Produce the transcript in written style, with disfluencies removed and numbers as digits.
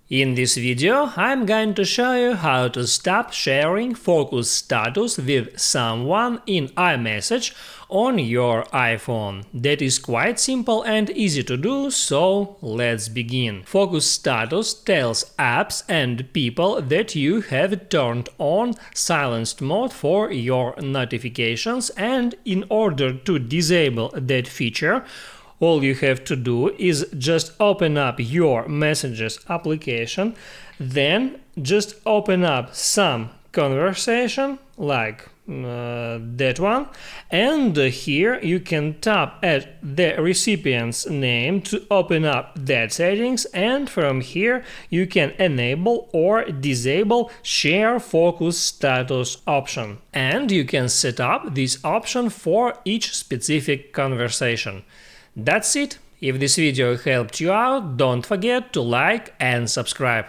In this video, I'm going to show you how to stop sharing focus status with someone in iMessage on your iPhone. That is quite simple and easy to do, so let's begin. Focus status tells apps and people that you have turned on silenced mode for your notifications, and in order to disable that feature, all you have to do is just open up your Messages application, then just open up some conversation like that one, and here you can tap at the recipient's name to open up that settings, and from here you can enable or disable share focus status option, and you can set up this option for each specific conversation. That's it. If this video helped you out, don't forget to like and subscribe.